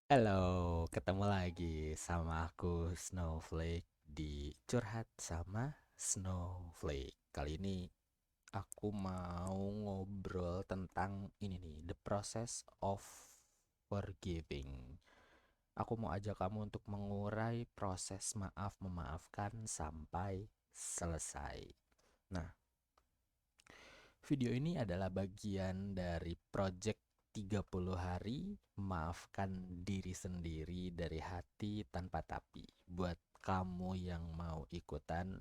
Halo, ketemu lagi sama aku Snowflake di Curhat sama Snowflake. Kali ini aku mau ngobrol tentang ini nih, the process of forgiving. Aku mau ajak kamu untuk mengurai proses maaf memaafkan sampai selesai. Nah, video ini adalah bagian dari project 30 hari memaafkan diri sendiri dari hati tanpa tapi. Buat kamu yang mau ikutan,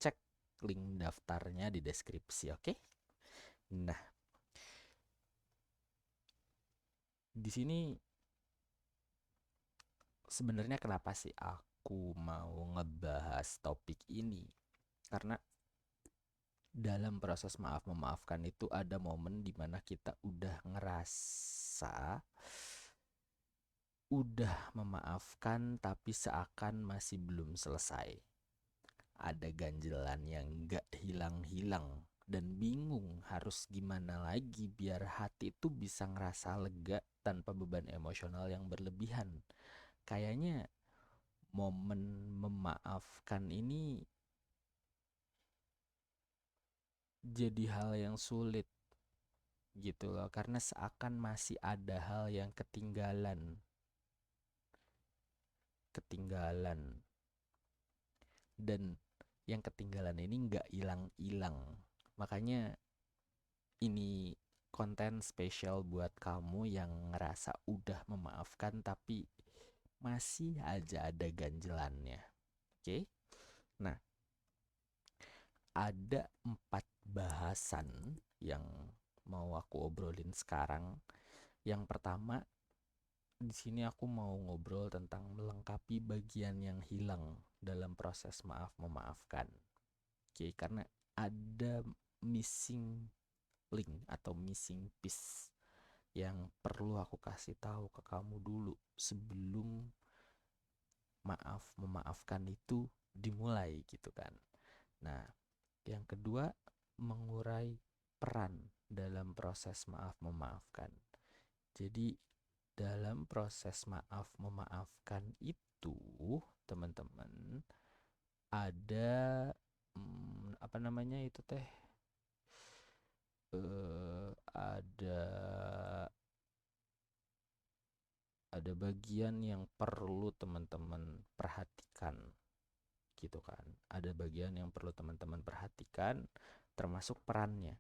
cek link daftarnya di deskripsi, oke? Nah, di sini sebenarnya kenapa sih aku mau ngebahas topik ini? Karena dalam proses maaf memaafkan itu ada momen dimana kita udah ngerasa udah memaafkan tapi seakan masih belum selesai. Ada ganjelan yang gak hilang-hilang dan bingung harus gimana lagi biar hati itu bisa ngerasa lega tanpa beban emosional yang berlebihan. Kayaknya momen memaafkan ini jadi hal yang sulit gitu loh, karena seakan masih ada hal yang ketinggalan dan yang ketinggalan ini nggak hilang-hilang. Makanya ini konten spesial buat kamu yang ngerasa udah memaafkan tapi masih aja ada ganjelannya. Oke? Nah, ada 4 bahasan yang mau aku obrolin sekarang. Yang pertama, di sini aku mau ngobrol tentang melengkapi bagian yang hilang dalam proses maaf memaafkan. Oke, karena ada missing link atau missing piece yang perlu aku kasih tahu ke kamu dulu sebelum maaf memaafkan itu dimulai gitu kan. Nah, yang kedua, mengurai peran dalam proses maaf memaafkan. Jadi dalam proses maaf memaafkan itu, teman-teman, ada apa namanya itu teh, ada bagian yang perlu teman-teman perhatikan gitu kan. Ada bagian yang perlu teman-teman perhatikan, termasuk perannya.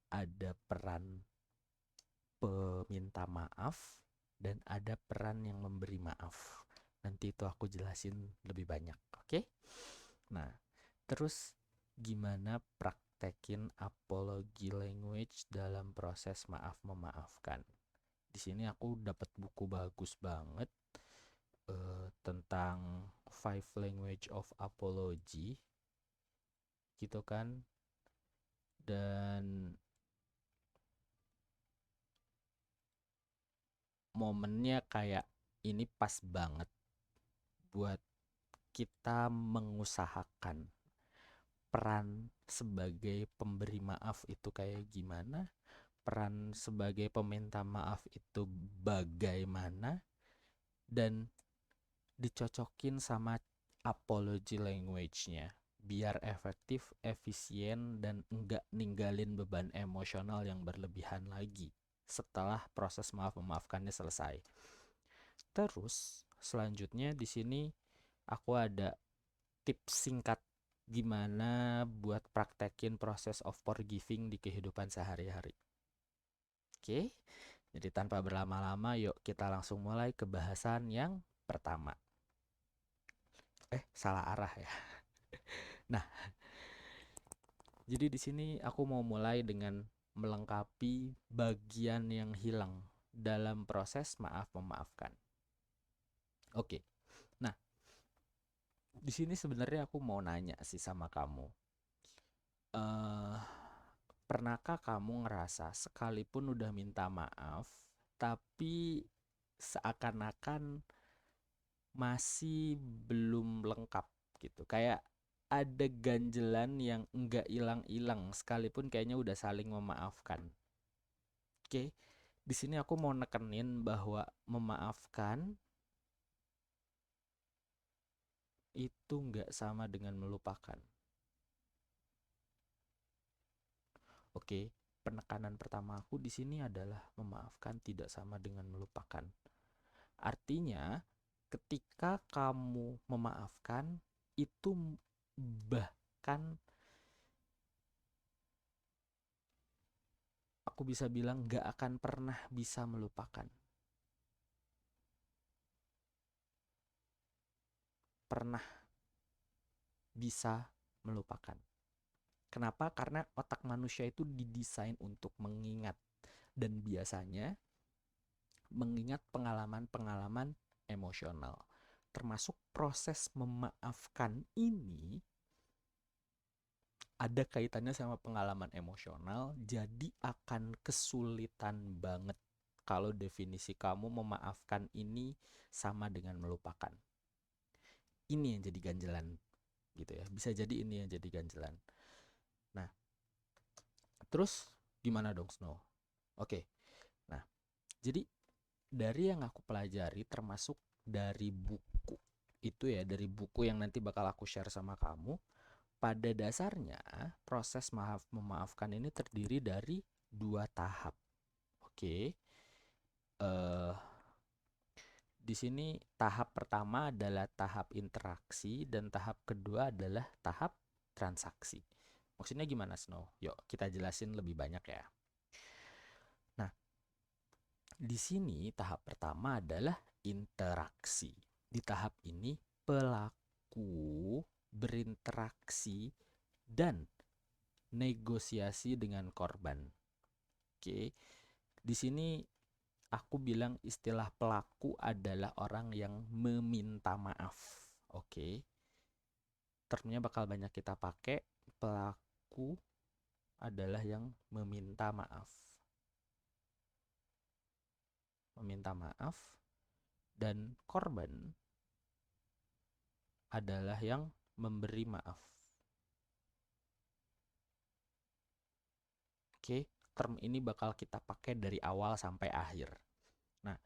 Ada peran peminta maaf dan ada peran yang memberi maaf. Nanti itu aku jelasin lebih banyak, oke? Nah, terus gimana praktekin apology language dalam proses maaf memaafkan? Di sini aku dapat buku bagus banget tentang Five Language of Apology gitu kan. Dan momennya kayak ini pas banget buat kita mengusahakan peran sebagai pemberi maaf itu kayak gimana, peran sebagai peminta maaf itu bagaimana, dan dicocokin sama apology language-nya biar efektif, efisien, dan enggak ninggalin beban emosional yang berlebihan lagi setelah proses maaf memaafkannya selesai. Terus selanjutnya di sini aku ada tips singkat gimana buat praktekin proses of forgiving di kehidupan sehari-hari. Oke, jadi tanpa berlama-lama yuk kita langsung mulai ke bahasan yang pertama. Salah arah ya. Nah, jadi di sini aku mau mulai dengan melengkapi bagian yang hilang dalam proses maaf memaafkan. Oke. Nah, di sini sebenarnya aku mau nanya sih sama kamu. Eh, pernahkah kamu ngerasa sekalipun udah minta maaf, tapi seakan-akan masih belum lengkap gitu? Kayak ada ganjelan yang enggak hilang-hilang sekalipun kayaknya udah saling memaafkan. Oke. Di sini aku mau nekenin bahwa memaafkan itu nggak sama dengan melupakan. Oke, penekanan pertama aku di sini adalah memaafkan tidak sama dengan melupakan. Artinya, ketika kamu memaafkan, itu bahkan aku bisa bilang gak akan pernah bisa melupakan. Pernah bisa melupakan. Kenapa? Karena otak manusia itu didesain untuk mengingat. Dan biasanya mengingat pengalaman-pengalaman emosional. Termasuk proses memaafkan ini ada kaitannya sama pengalaman emosional, jadi akan kesulitan banget kalau definisi kamu memaafkan ini sama dengan melupakan. Ini yang jadi ganjelan gitu ya. Bisa jadi ini yang jadi ganjelan. Nah, terus gimana dong Snow? Oke. Nah, jadi dari yang aku pelajari termasuk dari buku itu ya, dari buku yang nanti bakal aku share sama kamu, pada dasarnya proses memaafkan ini terdiri dari 2 tahap. Oke. Di sini tahap pertama adalah tahap interaksi dan tahap kedua adalah tahap transaksi. Maksudnya gimana Snow? Yuk kita jelasin lebih banyak ya. Nah, di sini tahap pertama adalah interaksi. Di tahap ini pelaku berinteraksi dan negosiasi dengan korban. Oke. Di sini aku bilang istilah pelaku adalah orang yang meminta maaf. Oke. Termnya bakal banyak kita pakai. Pelaku adalah yang meminta maaf. Meminta maaf. Dan korban adalah yang memberi maaf. Oke, term ini bakal kita pakai dari awal sampai akhir. Nah,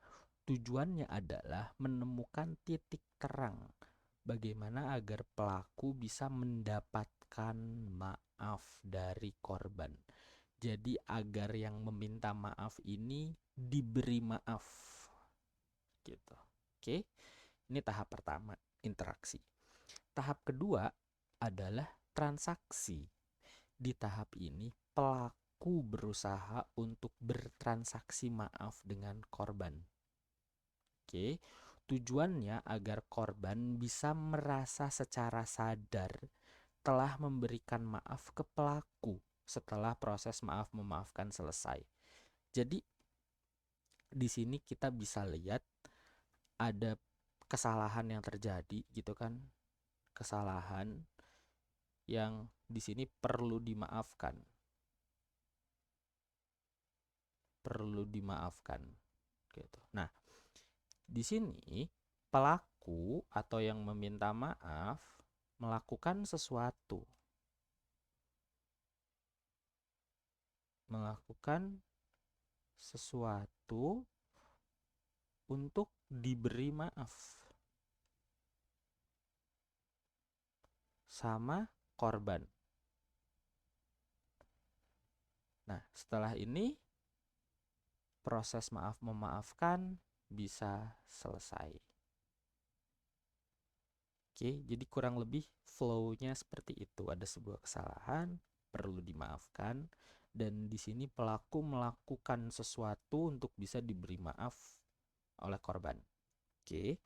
tujuannya adalah menemukan titik terang bagaimana agar pelaku bisa mendapatkan maaf dari korban. Jadi agar yang meminta maaf ini diberi maaf. Gitu. Oke. Ini tahap pertama, interaksi. Tahap kedua adalah transaksi. Di tahap ini pelaku berusaha untuk bertransaksi maaf dengan korban. Oke. Tujuannya agar korban bisa merasa secara sadar telah memberikan maaf ke pelaku setelah proses maaf memaafkan selesai. Jadi di sini kita bisa lihat ada kesalahan yang terjadi gitu kan. Kesalahan yang di sini perlu dimaafkan. Perlu dimaafkan gitu. Nah, di sini pelaku atau yang meminta maaf melakukan sesuatu. Melakukan sesuatu untuk diberi maaf sama korban. Nah, setelah ini proses maaf memaafkan bisa selesai. Oke, jadi kurang lebih flow-nya seperti itu. Ada sebuah kesalahan, perlu dimaafkan, dan di sini pelaku melakukan sesuatu untuk bisa diberi maaf oleh korban. Oke,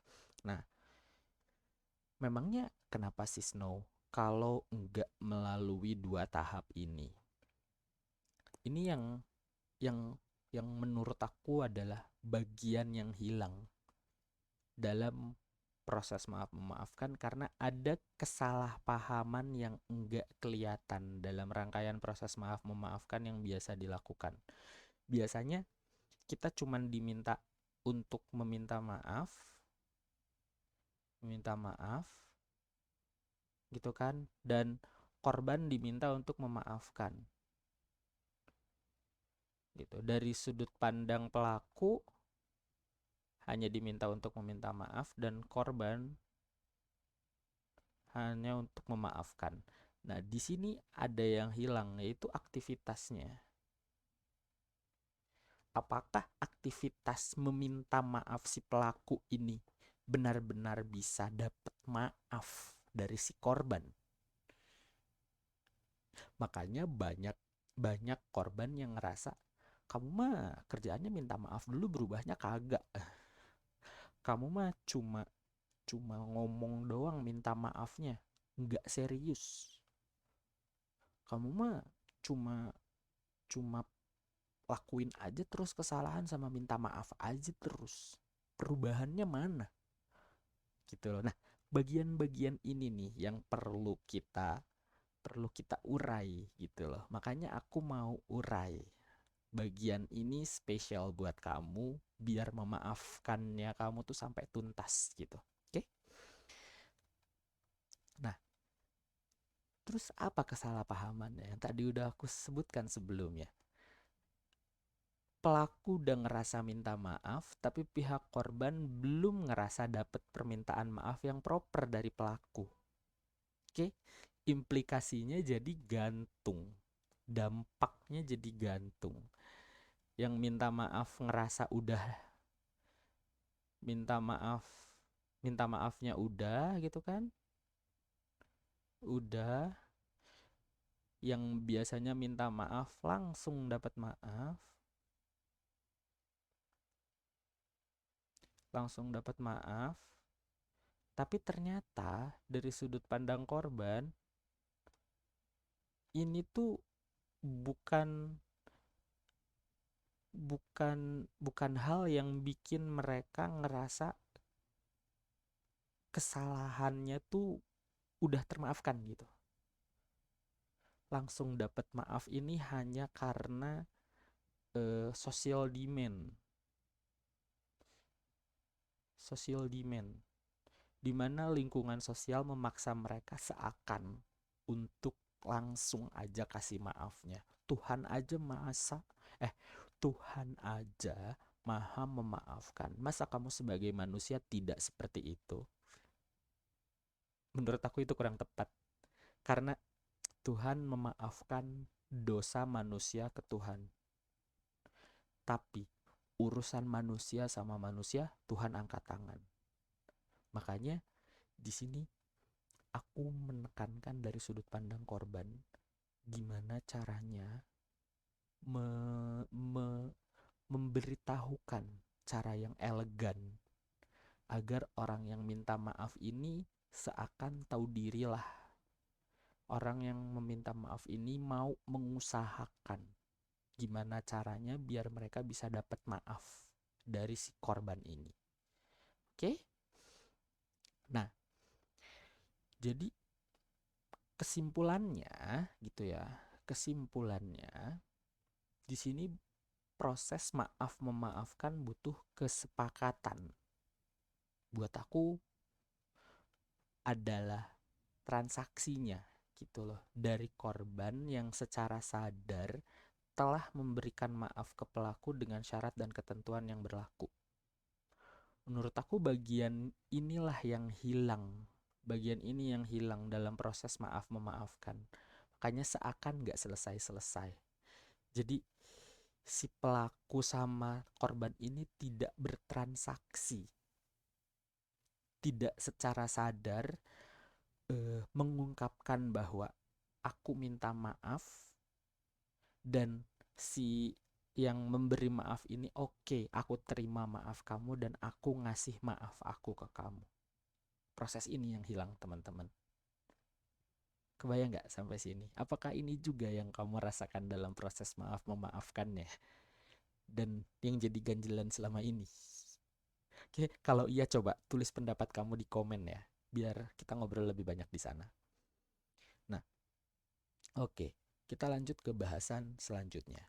nah memangnya kenapa sih Snow kalau enggak melalui 2 tahap ini? Ini yang menurut aku adalah bagian yang hilang dalam proses maaf memaafkan karena ada kesalahpahaman yang enggak kelihatan dalam rangkaian proses maaf memaafkan yang biasa dilakukan. Biasanya kita cuman diminta untuk meminta maaf gitu kan, dan korban diminta untuk memaafkan. gitu. Dari sudut pandang pelaku hanya diminta untuk meminta maaf dan korban hanya untuk memaafkan. Nah, di sini ada yang hilang, yaitu aktivitasnya. Apakah aktivitas meminta maaf si pelaku ini benar-benar bisa dapat maaf dari si korban? Makanya banyak korban yang ngerasa, kamu mah kerjaannya minta maaf dulu, berubahnya kagak. Kamu mah cuma ngomong doang minta maafnya, nggak serius. Kamu mah cuma cuma lakuin aja terus kesalahan sama minta maaf aja terus. Perubahannya mana? Gitu loh. Nah, bagian-bagian ini nih yang perlu kita urai gitu loh. Makanya aku mau urai. Bagian ini spesial buat kamu biar memaafkannya kamu tuh sampai tuntas gitu. Oke? Nah, terus apa kesalahpahamannya yang tadi udah aku sebutkan sebelumnya? Pelaku udah ngerasa minta maaf, tapi pihak korban belum ngerasa dapet permintaan maaf yang proper dari pelaku. Oke, implikasinya jadi gantung. Dampaknya jadi gantung. Yang minta maaf ngerasa udah minta maafnya udah gitu kan? Udah, yang biasanya minta maaf langsung dapat maaf, tapi ternyata dari sudut pandang korban ini tuh bukan bukan hal yang bikin mereka ngerasa kesalahannya tuh udah termaafkan gitu. Langsung dapat maaf ini hanya karena social demand, di mana lingkungan sosial memaksa mereka seakan untuk langsung aja kasih maafnya. Tuhan aja maha memaafkan. Masa kamu sebagai manusia tidak seperti itu? Menurut aku itu kurang tepat. Karena Tuhan memaafkan dosa manusia ke Tuhan. Tapi urusan manusia sama manusia Tuhan angkat tangan. Makanya di sini aku menekankan dari sudut pandang korban, gimana caranya memberitahukan cara yang elegan agar orang yang minta maaf ini seakan tahu diri lah. Orang yang meminta maaf ini mau mengusahakan gimana caranya biar mereka bisa dapat maaf dari si korban ini. Oke? Nah, jadi kesimpulannya gitu ya. Kesimpulannya di sini proses maaf memaafkan butuh kesepakatan. Buat aku adalah transaksinya gitu loh, dari korban yang secara sadar telah memberikan maaf ke pelaku dengan syarat dan ketentuan yang berlaku. Menurut aku bagian inilah yang hilang. Bagian ini yang hilang dalam proses maaf memaafkan. Makanya seakan gak selesai-selesai. Jadi si pelaku sama korban ini tidak bertransaksi. Tidak secara sadar mengungkapkan bahwa aku minta maaf dan si yang memberi maaf ini oke, aku terima maaf kamu dan aku ngasih maaf aku ke kamu. Proses ini yang hilang teman-teman. Kebayang gak sampai sini? Apakah ini juga yang kamu rasakan dalam proses maaf memaafkannya? Dan yang jadi ganjelan selama ini? Oke, kalau iya coba tulis pendapat kamu di komen ya, biar kita ngobrol lebih banyak di sana. Nah, oke, kita lanjut ke bahasan selanjutnya,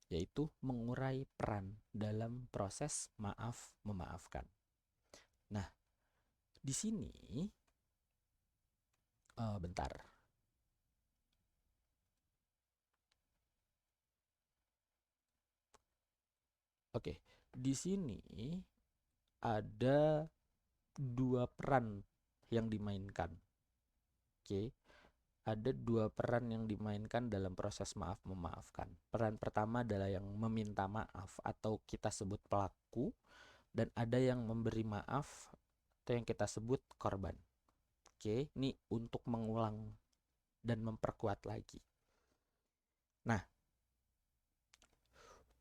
yaitu mengurai peran dalam proses maaf memaafkan. Nah, di sini bentar. Oke, di sini ada dua peran yang dimainkan. Oke, ada dua peran yang dimainkan dalam proses maaf memaafkan. Peran pertama adalah yang meminta maaf atau kita sebut pelaku, dan ada yang memberi maaf atau yang kita sebut korban. Oke, ini untuk mengulang dan memperkuat lagi. Nah,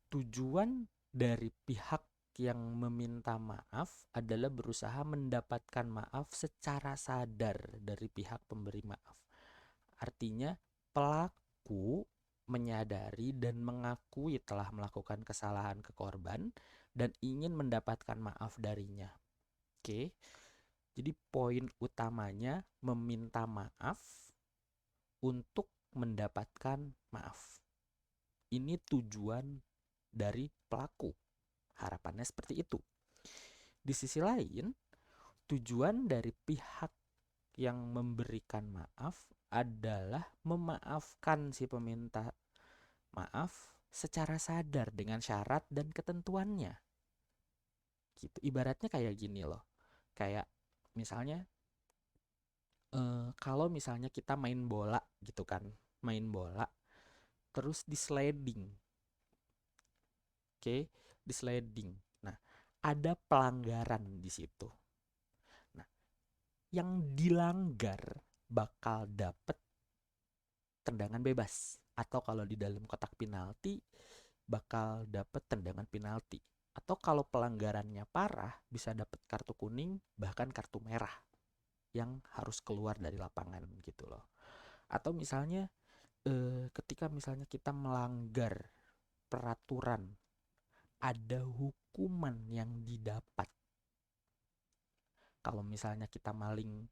tujuan dari pihak yang meminta maaf adalah berusaha mendapatkan maaf secara sadar dari pihak pemberi maaf. Artinya, pelaku menyadari dan mengakui telah melakukan kesalahan ke korban dan ingin mendapatkan maaf darinya. Oke, jadi poin utamanya meminta maaf untuk mendapatkan maaf. Ini tujuan dari pelaku. Harapannya seperti itu. Di sisi lain, tujuan dari pihak yang memberikan maaf adalah memaafkan si peminta maaf secara sadar dengan syarat dan ketentuannya. Gitu. Ibaratnya kayak gini loh. Kayak misalnya kalau misalnya kita main bola gitu kan. Main bola terus di sliding. Oke, di sliding. Nah, ada pelanggaran di situ. Nah, yang dilanggar bakal dapet tendangan bebas, atau kalau di dalam kotak penalti bakal dapet tendangan penalti, atau kalau pelanggarannya parah bisa dapet kartu kuning bahkan kartu merah yang harus keluar dari lapangan gitu loh. Atau misalnya ketika misalnya kita melanggar peraturan, ada hukuman yang didapat. Kalau misalnya kita maling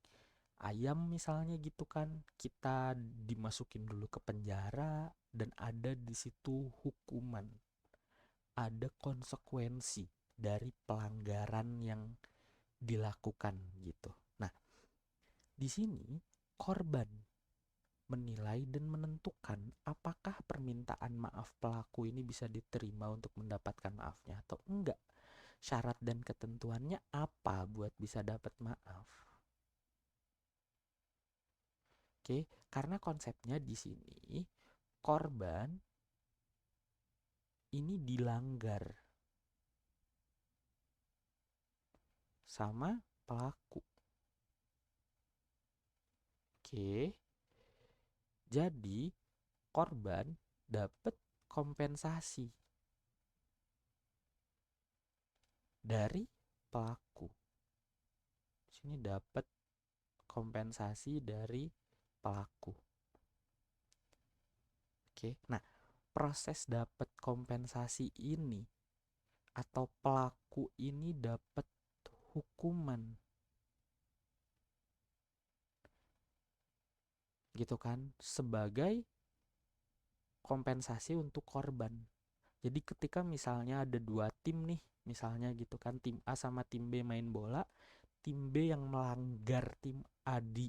ayam misalnya gitu kan, kita dimasukin dulu ke penjara dan ada di situ hukuman, ada konsekuensi dari pelanggaran yang dilakukan gitu. Nah, di sini korban menilai dan menentukan apakah permintaan maaf pelaku ini bisa diterima untuk mendapatkan maafnya atau enggak. Syarat dan ketentuannya apa buat bisa dapat maaf. Oke, karena konsepnya di sini korban ini dilanggar sama pelaku. Oke. Jadi korban dapat kompensasi dari pelaku. Sini dapat kompensasi dari pelaku. Oke. Nah, proses dapat kompensasi ini atau pelaku ini dapat hukuman gitu kan sebagai kompensasi untuk korban. Jadi ketika misalnya ada dua tim nih, misalnya gitu kan, tim A sama tim B main bola, tim B yang melanggar tim A di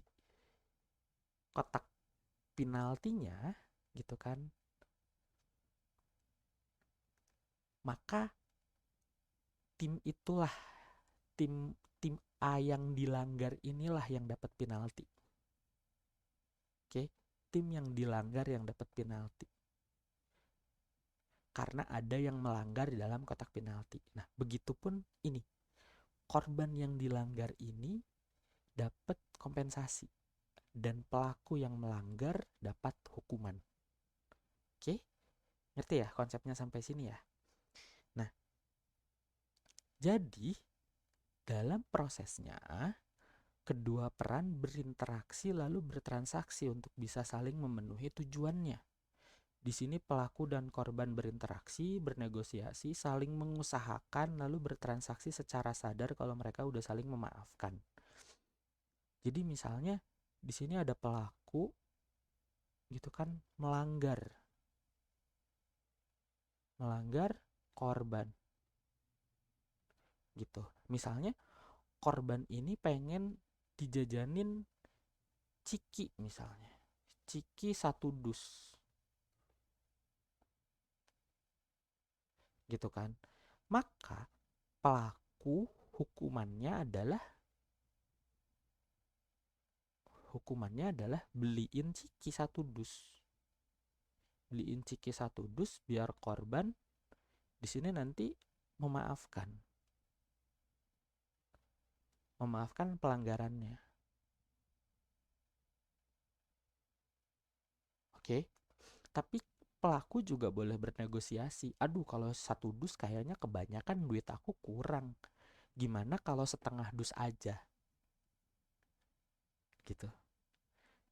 kotak penaltinya gitu kan, maka tim itulah, tim tim A yang dilanggar inilah yang dapat penalti. Oke, tim yang dilanggar yang dapat penalti. Karena ada yang melanggar di dalam kotak penalti. Nah, begitupun ini. Korban yang dilanggar ini dapat kompensasi dan pelaku yang melanggar dapat hukuman. Oke? Ngerti ya konsepnya sampai sini ya? Nah, jadi dalam prosesnya kedua peran berinteraksi lalu bertransaksi untuk bisa saling memenuhi tujuannya. Di sini pelaku dan korban berinteraksi, bernegosiasi, saling mengusahakan lalu bertransaksi secara sadar kalau mereka udah saling memaafkan. Jadi misalnya di sini ada pelaku gitu kan melanggar korban gitu. Misalnya korban ini pengen dijajanin ciki misalnya. Ciki 1 dus. Gitu kan. maka pelaku hukumannya adalah beliin ciki satu dus biar korban di sini nanti memaafkan pelanggarannya. Oke. Tapi pelaku juga boleh bernegosiasi. Aduh, kalau satu dus kayaknya kebanyakan, duit aku kurang. Gimana kalau setengah dus aja? Gitu.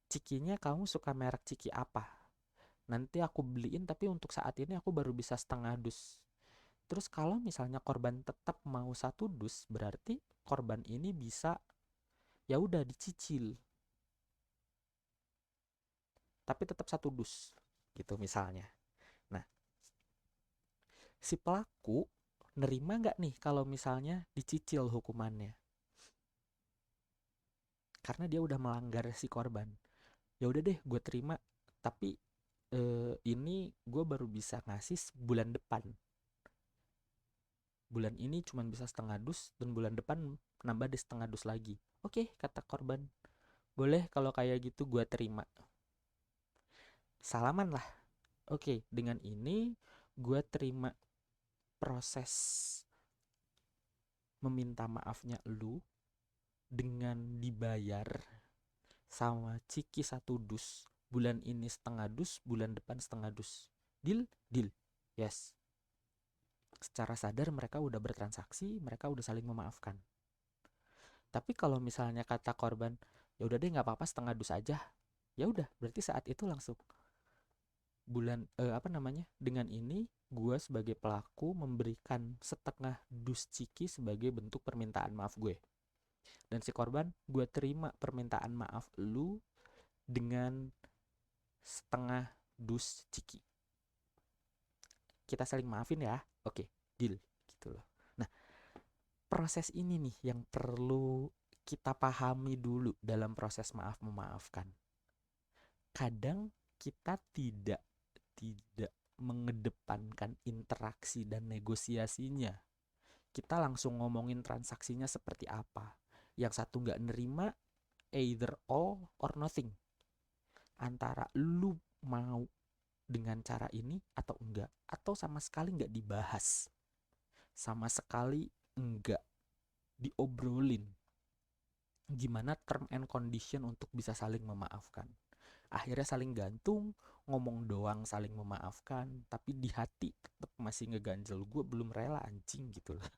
Cikinya kamu suka merek ciki apa? Nanti aku beliin, tapi untuk saat ini aku baru bisa setengah dus. Terus kalau misalnya korban tetap mau satu dus, berarti korban ini bisa ya udah dicicil. Tapi tetap satu dus. Gitu misalnya. Nah, si pelaku nerima nggak nih kalau misalnya dicicil hukumannya? Karena dia udah melanggar si korban. Ya udah deh, gue terima. Tapi ini gue baru bisa ngasih bulan depan. Bulan ini cuma bisa setengah dus dan bulan depan nambah di setengah dus lagi. Oke, kata korban. Boleh kalau kayak gitu, gue terima. Salaman lah. Oke, dengan ini gue terima proses meminta maafnya lu dengan dibayar sama ciki satu dus. Bulan ini setengah dus, bulan depan setengah dus. Deal? Deal. Yes. Secara sadar mereka udah bertransaksi, mereka udah saling memaafkan. Tapi kalau misalnya kata korban, ya udah deh nggak apa-apa setengah dus aja. Ya udah, berarti saat itu langsung dengan ini gue sebagai pelaku memberikan setengah dus ciki sebagai bentuk permintaan maaf gue. Dan si korban, gue terima permintaan maaf lu dengan setengah dus ciki. Kita saling maafin ya. Oke, deal gitu loh. Nah, proses ini nih yang perlu kita pahami dulu dalam proses maaf memaafkan. Kadang kita tidak mengedepankan interaksi dan negosiasinya. Kita langsung ngomongin transaksinya seperti apa. Yang satu nggak nerima, either all or nothing. Antara lu mau dengan cara ini atau enggak, atau sama sekali nggak dibahas, sama sekali enggak diobrolin gimana term and condition untuk bisa saling memaafkan. Akhirnya saling gantung, ngomong doang saling memaafkan, tapi di hati tetap masih ngeganjel, gue belum rela anjing gitu lah.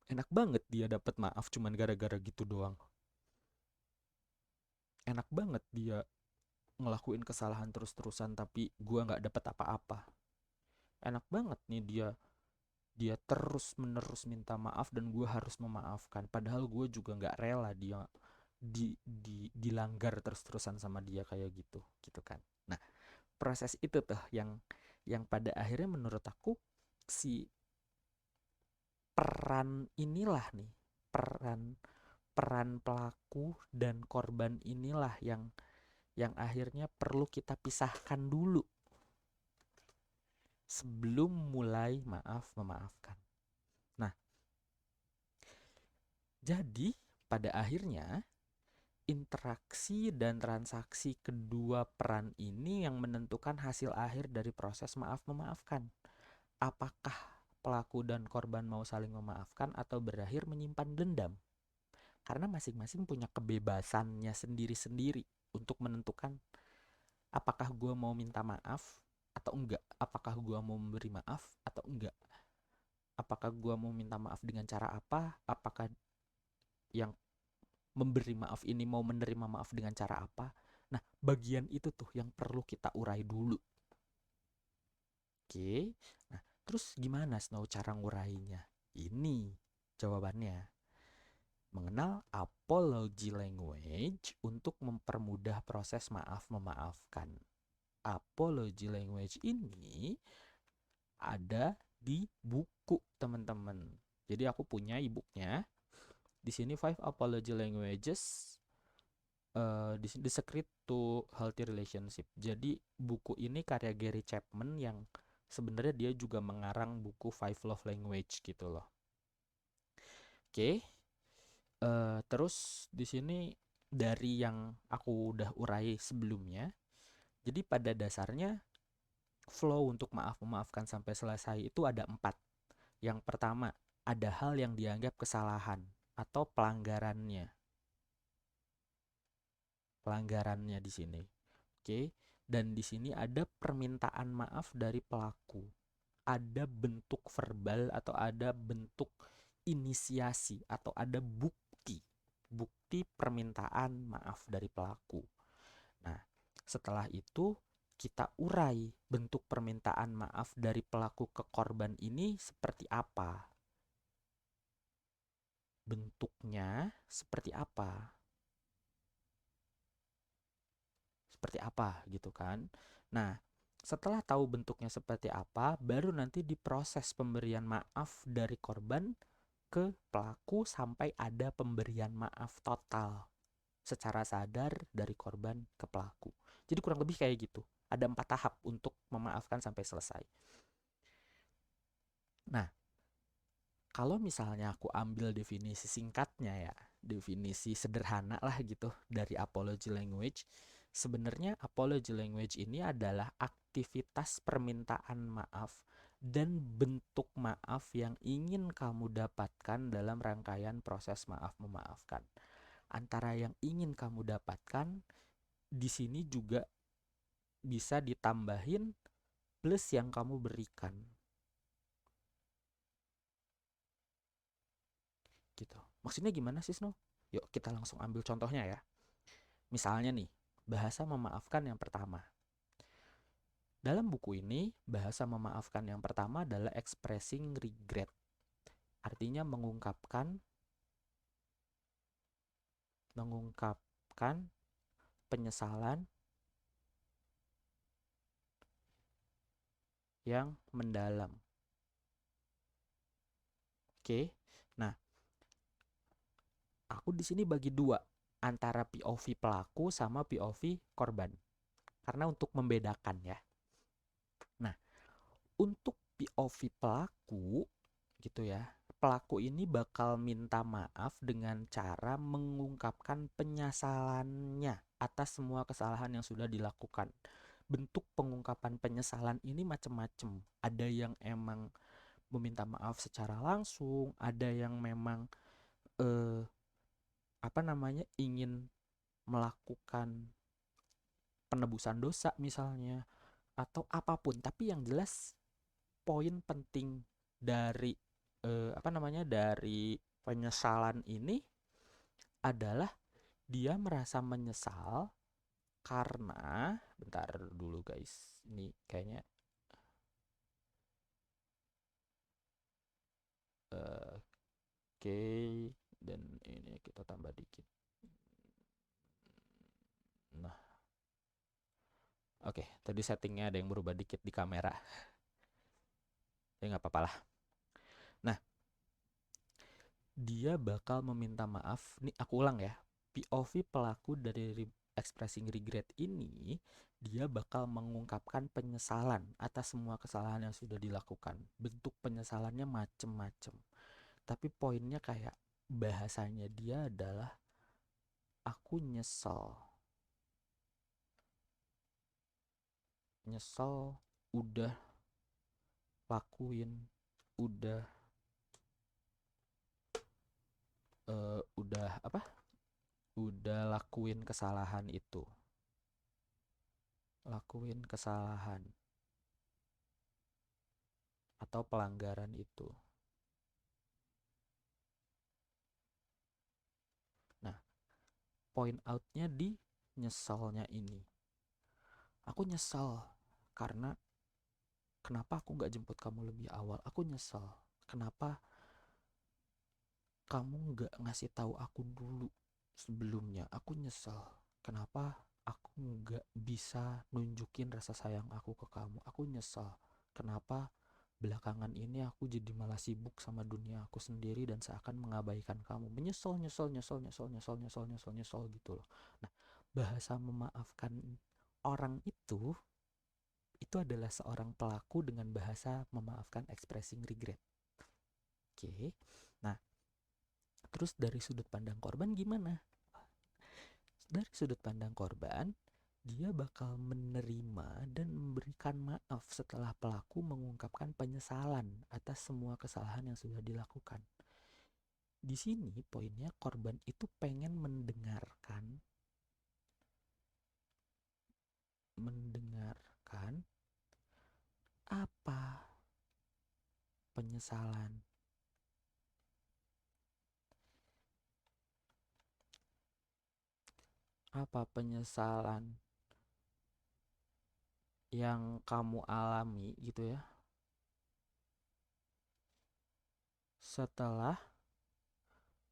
Enak banget dia dapat maaf cuman gara-gara gitu doang. Enak banget dia ngelakuin kesalahan terus-terusan tapi gue nggak dapat apa-apa. Enak banget nih dia terus menerus minta maaf dan gue harus memaafkan, padahal gue juga nggak rela dia dilanggar terus-terusan sama dia kayak gitu kan. Nah, proses itu tuh yang pada akhirnya menurut aku si peran inilah nih, peran pelaku dan korban inilah yang akhirnya perlu kita pisahkan dulu sebelum mulai memaafkan. Nah, jadi pada akhirnya interaksi dan transaksi kedua peran ini yang menentukan hasil akhir dari proses maaf memaafkan. Apakah pelaku dan korban mau saling memaafkan atau berakhir menyimpan dendam? Karena masing-masing punya kebebasannya sendiri-sendiri untuk menentukan apakah gue mau minta maaf atau enggak, apakah gue mau memberi maaf atau enggak, apakah gue mau minta maaf dengan cara apa, apakah yang memberi maaf ini mau menerima maaf dengan cara apa. Nah, bagian itu tuh yang perlu kita urai dulu. Oke, nah terus gimana Snow cara ngurainya? Ini jawabannya. Mengenal apology language untuk mempermudah proses maaf memaafkan. Apology language ini ada di buku, teman-teman. Jadi aku punya e-booknya. Di sini 5 apology languages, The Secret to Healthy Relationship. Jadi buku ini karya Gary Chapman yang sebenarnya dia juga mengarang buku Five Love Language gitu loh. Oke, terus di sini dari yang aku udah urai sebelumnya, jadi pada dasarnya flow untuk memaafkan sampai selesai itu ada 4. Yang pertama, ada hal yang dianggap kesalahan atau pelanggarannya. Pelanggarannya di sini. Oke, dan di sini ada permintaan maaf dari pelaku. Ada bentuk verbal atau ada bentuk inisiasi atau ada bukti permintaan maaf dari pelaku. Nah, setelah itu kita urai bentuk permintaan maaf dari pelaku ke korban ini seperti apa. Bentuknya seperti apa? Seperti apa gitu kan. Nah, setelah tahu bentuknya seperti apa, baru nanti diproses pemberian maaf dari korban ke pelaku sampai ada pemberian maaf total secara sadar dari korban ke pelaku. Jadi kurang lebih kayak gitu. Ada 4 tahap untuk memaafkan sampai selesai. Nah, kalau misalnya aku ambil definisi singkatnya ya, definisi sederhana lah gitu dari apology language, sebenarnya apology language ini adalah aktivitas permintaan maaf dan bentuk maaf yang ingin kamu dapatkan dalam rangkaian proses maaf memaafkan. Antara yang ingin kamu dapatkan di sini juga bisa ditambahin plus yang kamu berikan. Gitu. Maksudnya gimana sih, Snow? Yuk kita langsung ambil contohnya ya. Misalnya nih, bahasa memaafkan yang pertama. Dalam buku ini, bahasa memaafkan yang pertama adalah expressing regret. Artinya mengungkapkan penyesalan yang mendalam. Oke. Nah, aku di sini bagi 2 antara POV pelaku sama POV korban. Karena untuk membedakan ya. Nah, untuk POV pelaku gitu ya, pelaku ini bakal minta maaf dengan cara mengungkapkan penyesalannya atas semua kesalahan yang sudah dilakukan. Bentuk pengungkapan penyesalan ini macam-macam. Ada yang emang meminta maaf secara langsung, ada yang memang ingin melakukan penebusan dosa misalnya atau apapun. Tapi yang jelas poin penting dari dari penyesalan ini adalah dia merasa menyesal karena bentar dulu guys, ini kayaknya oke, dan ini kita tambah dikit. Nah, oke, tadi settingnya ada yang berubah dikit di kamera, ya nggak apa-apa lah. Nah, dia bakal meminta maaf. Nih aku ulang ya. POV pelaku dari expressing regret ini, dia bakal mengungkapkan penyesalan atas semua kesalahan yang sudah dilakukan. Bentuk penyesalannya macem-macem. Tapi poinnya kayak bahasanya dia adalah aku nyesel. Nyesel udah lakuin, udah udah lakuin kesalahan itu. Lakuin kesalahan atau pelanggaran itu. Nah, point outnya di nyesalnya ini. Aku nyesal karena kenapa aku nggak jemput kamu lebih awal. Aku nyesal kenapa kamu nggak ngasih tahu aku dulu sebelumnya. Aku nyesal kenapa aku nggak bisa nunjukin rasa sayang aku ke kamu. Aku nyesal kenapa belakangan ini aku jadi malah sibuk sama dunia aku sendiri dan seakan mengabaikan kamu. Menyesal, nyesal gitu loh. Nah, bahasa memaafkan orang itu itu adalah seorang pelaku dengan bahasa memaafkan, expressing regret. Oke. Nah, terus dari sudut pandang korban gimana? Dari sudut pandang korban, dia bakal menerima dan memberikan maaf setelah pelaku mengungkapkan penyesalan atas semua kesalahan yang sudah dilakukan. Di sini poinnya, korban itu pengen mendengarkan apa penyesalan, yang kamu alami gitu ya, setelah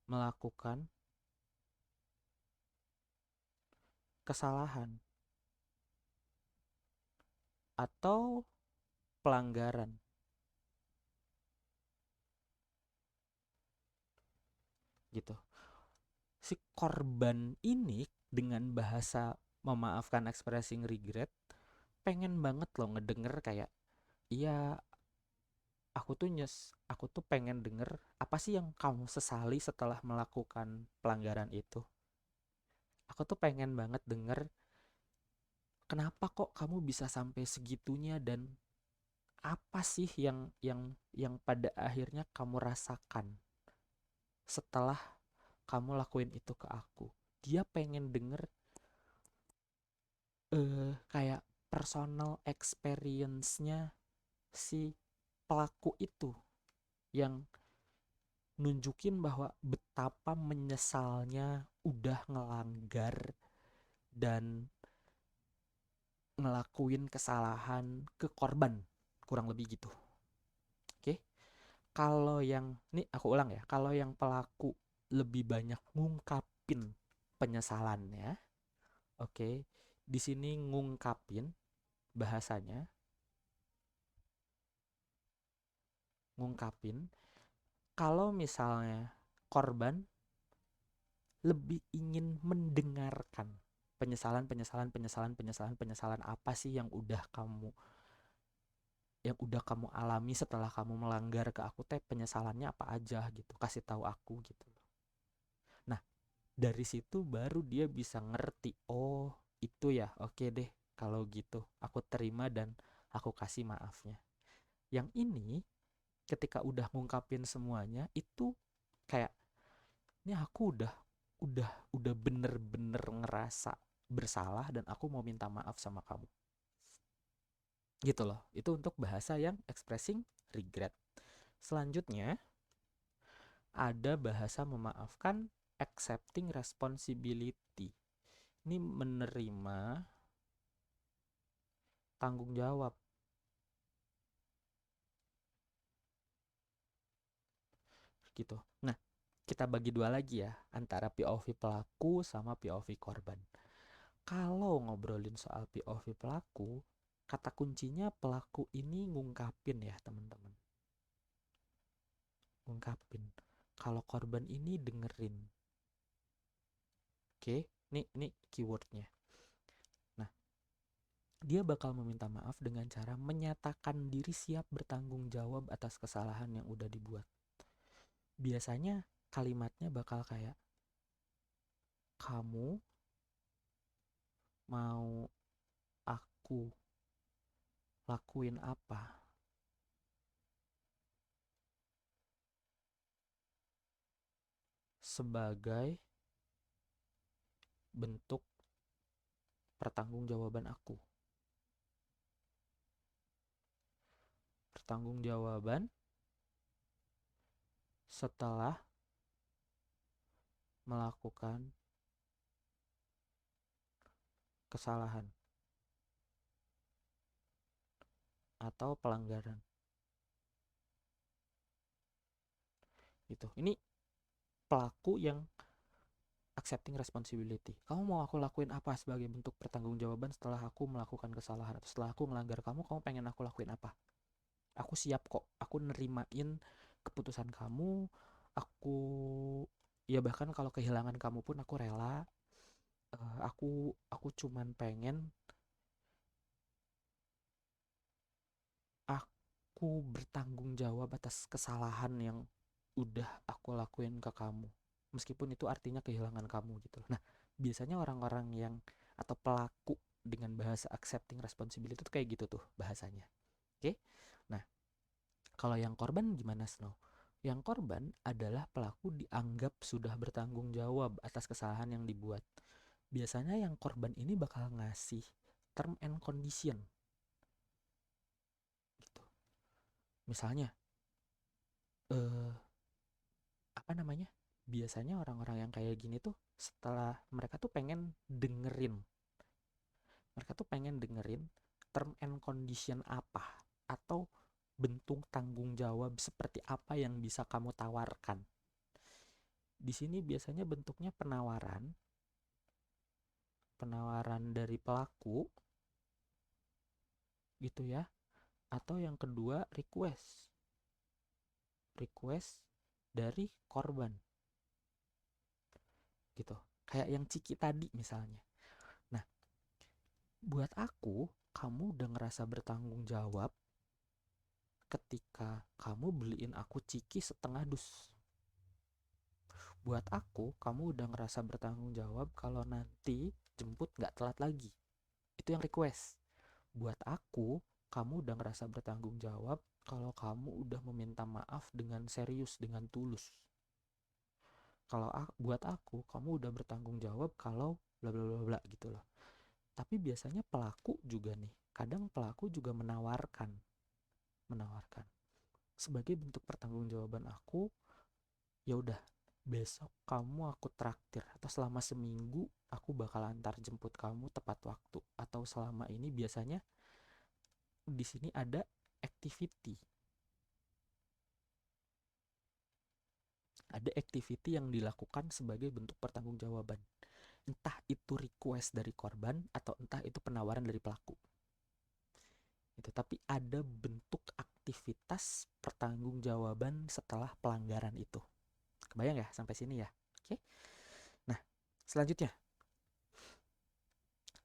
melakukan kesalahan atau pelanggaran gitu. Si korban ini dengan bahasa memaafkan, expressing regret, pengen banget loh ngedenger kayak, iya, aku tuh pengen denger apa sih yang kamu sesali setelah melakukan pelanggaran itu. Aku tuh pengen banget denger kenapa kok kamu bisa sampai segitunya, dan apa sih yang pada akhirnya kamu rasakan setelah kamu lakuin itu ke aku. Dia pengen denger kayak personal experience-nya si pelaku itu, yang nunjukin bahwa betapa menyesalnya udah ngelanggar dan ngelakuin kesalahan ke korban, kurang lebih gitu. Oke, kalau yang nih aku ulang ya, kalau yang pelaku lebih banyak ngungkapin penyesalannya, oke, di sini ngungkapin bahasanya, ngungkapin. Kalau misalnya korban lebih ingin mendengarkan penyesalan apa sih yang udah kamu alami setelah kamu melanggar ke aku, teh penyesalannya apa aja gitu, kasih tahu aku gitu. Nah, dari situ baru dia bisa ngerti, oh itu ya, oke deh kalau gitu aku terima dan aku kasih maafnya. Yang ini ketika udah ngungkapin semuanya itu kayak, ini aku udah bener-bener ngerasa bersalah dan aku mau minta maaf sama kamu gitu loh. Itu untuk bahasa yang expressing regret. Selanjutnya ada bahasa memaafkan, accepting responsibility. Ini menerima tanggung jawab gitu. Nah, kita bagi dua lagi ya, antara POV pelaku sama POV korban. Kalau ngobrolin soal POV pelaku, kata kuncinya pelaku ini ngungkapin ya teman-teman. Ngungkapin. Kalau korban ini dengerin. Oke, ini keywordnya. Nah, dia bakal meminta maaf dengan cara menyatakan diri siap bertanggung jawab atas kesalahan yang udah dibuat. Biasanya kalimatnya bakal kayak, kamu mau aku lakuin apa sebagai bentuk pertanggungjawaban aku. Pertanggungjawaban setelah melakukan kesalahan atau pelanggaran. Gitu. Ini pelaku yang accepting responsibility. Kamu mau aku lakuin apa sebagai bentuk pertanggungjawaban setelah aku melakukan kesalahan atau setelah aku melanggar kamu pengen aku lakuin apa? Aku siap kok. Aku nerimain keputusan kamu. Aku ya bahkan kalau kehilangan kamu pun aku rela. Aku cuman pengen aku bertanggung jawab atas kesalahan yang udah aku lakuin ke kamu, meskipun itu artinya kehilangan kamu gitu. Nah, biasanya orang-orang yang atau pelaku dengan bahasa accepting responsibility itu kayak gitu tuh bahasanya. Oke. Nah, kalau yang korban gimana, Snow? Yang korban adalah pelaku dianggap sudah bertanggung jawab atas kesalahan yang dibuat. Biasanya yang korban ini bakal ngasih term and condition gitu. Misalnya, eh apa namanya? Biasanya orang-orang yang kayak gini tuh setelah mereka tuh pengen dengerin term and condition apa atau bentuk tanggung jawab seperti apa yang bisa kamu tawarkan. Di sini biasanya bentuknya penawaran dari pelaku gitu ya, atau yang kedua request dari korban gitu, kayak yang Ciki tadi misalnya. Nah, buat aku, kamu udah ngerasa bertanggung jawab ketika kamu beliin aku Ciki setengah dus. Buat aku, kamu udah ngerasa bertanggung jawab kalau nanti jemput gak telat lagi. Itu yang request. Buat aku, kamu udah ngerasa bertanggung jawab kalau kamu udah meminta maaf dengan serius, dengan tulus. Kalau buat aku, kamu udah bertanggung jawab kalau bla bla bla bla gitu loh. Tapi biasanya pelaku juga nih, kadang pelaku juga menawarkan sebagai bentuk pertanggungjawaban aku, ya udah, besok kamu aku traktir, atau selama seminggu aku bakal antar jemput kamu tepat waktu, atau selama ini biasanya di sini ada activity yang dilakukan sebagai bentuk pertanggungjawaban, entah itu request dari korban atau entah itu penawaran dari pelaku itu. Tapi ada bentuk aktivitas pertanggungjawaban setelah pelanggaran itu. Kebayang ya sampai sini ya? Oke. Nah, selanjutnya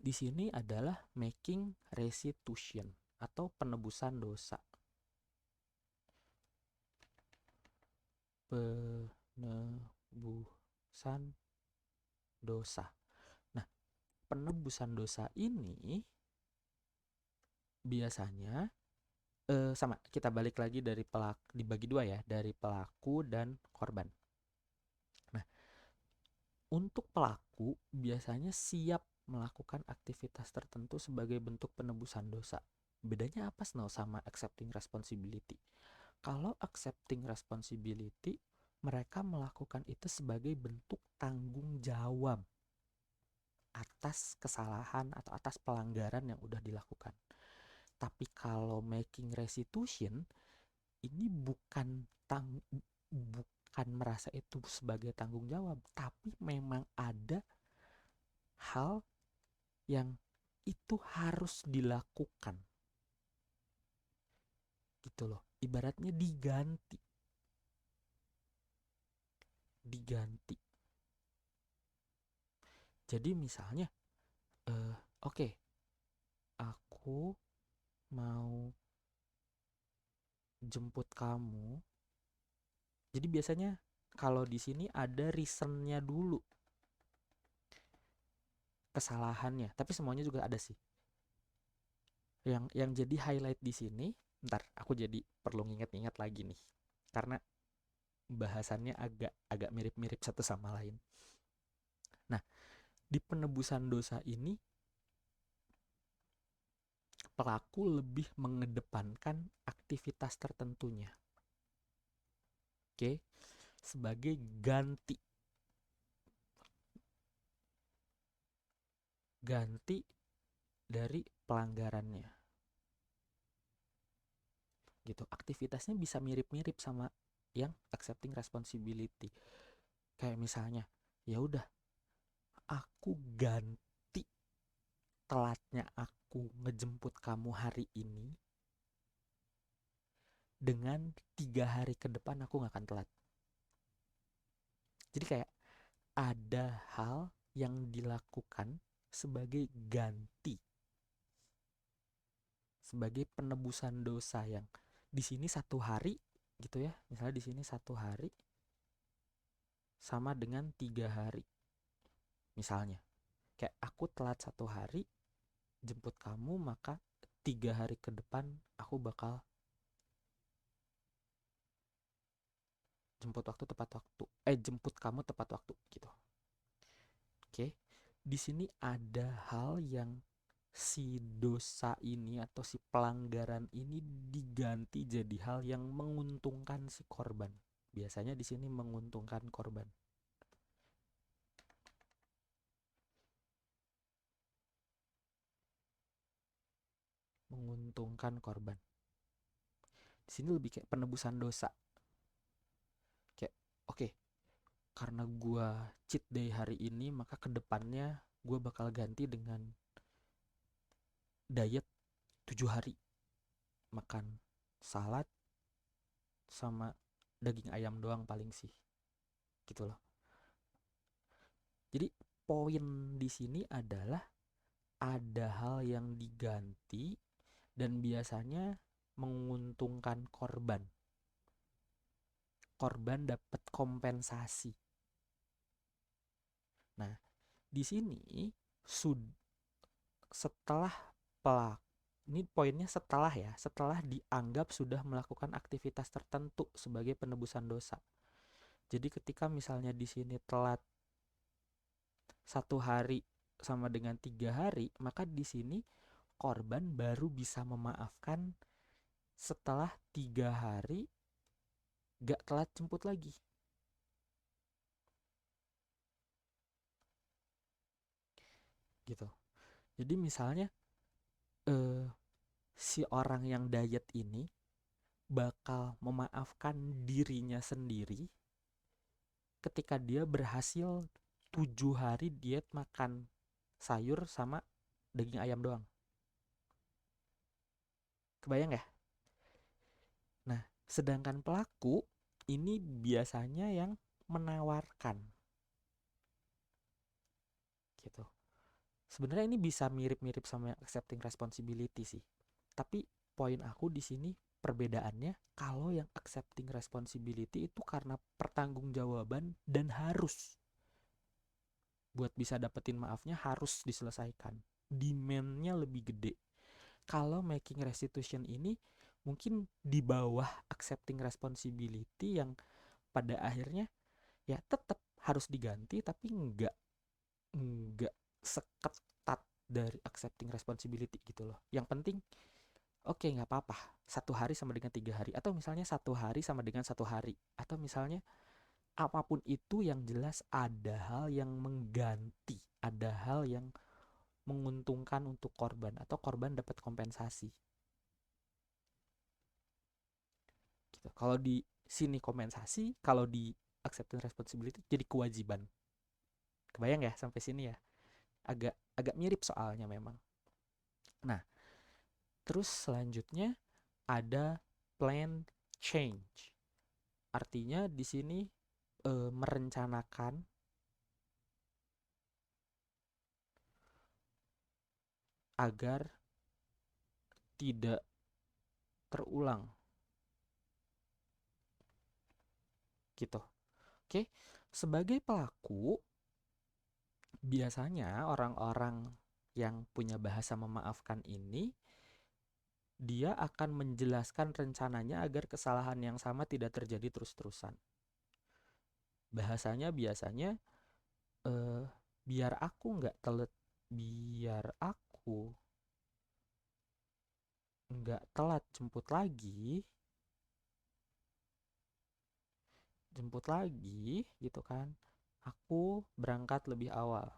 di sini adalah making restitution atau penebusan dosa. Penebusan dosa. Nah, penebusan dosa ini biasanya sama, kita balik lagi dari pelaku, dibagi dua ya, dari pelaku dan korban. Nah, untuk pelaku biasanya siap melakukan aktivitas tertentu sebagai bentuk penebusan dosa. Bedanya apa Snow sama accepting responsibility? Kalau accepting responsibility, mereka melakukan itu sebagai bentuk tanggung jawab atas kesalahan atau atas pelanggaran yang udah dilakukan. Tapi kalau making restitution, ini bukan merasa itu sebagai tanggung jawab, tapi memang ada hal yang itu harus dilakukan gitu loh, ibaratnya diganti. Jadi misalnya oke, aku mau jemput kamu. Jadi biasanya kalau di sini ada reasonnya dulu, kesalahannya, tapi semuanya juga ada sih. Yang jadi highlight di sini, ntar aku jadi perlu nginget-nginget lagi nih, karena bahasannya agak mirip-mirip satu sama lain. Nah, di penebusan dosa ini pelaku lebih mengedepankan aktivitas tertentunya. Oke, sebagai ganti dari pelanggarannya. Gitu. Aktivitasnya bisa mirip-mirip sama yang accepting responsibility. Kayak misalnya, ya udah, aku ganti telatnya aku ngejemput kamu hari ini dengan 3 hari ke depan aku gak akan telat. Jadi kayak ada hal yang dilakukan sebagai ganti, sebagai penebusan dosa yang di sini 1 hari gitu ya, misalnya di sini 1 hari sama dengan 3 hari misalnya. Kayak aku telat 1 hari jemput kamu, maka 3 hari ke depan aku bakal jemput kamu tepat waktu gitu. Oke, di sini ada hal yang si dosa ini atau si pelanggaran ini diganti jadi hal yang menguntungkan si korban. Biasanya di sini menguntungkan korban. Menguntungkan korban. Di sini lebih kayak penebusan dosa. Kayak oke, karena gue cheat day hari ini, maka kedepannya gue bakal ganti dengan diet 7 hari. Makan salad sama daging ayam doang paling sih. Gitu loh. Jadi poin di sini adalah ada hal yang diganti dan biasanya menguntungkan korban. Korban dapat kompensasi. Nah, di sini setelah pelaku, ini poinnya setelah ya, setelah dianggap sudah melakukan aktivitas tertentu sebagai penebusan dosa. Jadi ketika misalnya di sini telat 1 hari sama dengan 3 hari, maka di sini korban baru bisa memaafkan setelah 3 hari gak telat jemput lagi. Gitu. Jadi misalnya si orang yang diet ini bakal memaafkan dirinya sendiri ketika dia berhasil 7 hari diet makan sayur sama daging ayam doang. Kebayang ya? Nah, sedangkan pelaku ini biasanya yang menawarkan. Gitu. Sebenarnya ini bisa mirip-mirip sama accepting responsibility sih. Tapi poin aku di sini perbedaannya, kalau yang accepting responsibility itu karena pertanggungjawaban dan harus. Buat bisa dapetin maafnya harus diselesaikan. Demand-nya lebih gede. Kalau making restitution ini mungkin di bawah accepting responsibility yang pada akhirnya ya tetap harus diganti tapi enggak seketat dari accepting responsibility gitu loh. Yang penting oke, nggak apa-apa 1 hari sama dengan 3 hari, atau misalnya 1 hari sama dengan 1 hari, atau misalnya apapun itu, yang jelas ada hal yang mengganti, ada hal yang menguntungkan untuk korban atau korban dapat kompensasi gitu. Kalau di sini kompensasi, kalau di accepting responsibility jadi kewajiban. Kebayang ya sampai sini ya? Agak agak mirip soalnya memang. Nah, terus selanjutnya ada plan change. Artinya di sini merencanakan agar tidak terulang gitu. Oke, sebagai pelaku biasanya orang-orang yang punya bahasa memaafkan ini dia akan menjelaskan rencananya agar kesalahan yang sama tidak terjadi terus-terusan. Bahasanya biasanya eh, biar aku nggak telat, biar aku nggak telat jemput lagi gitu kan, aku berangkat lebih awal.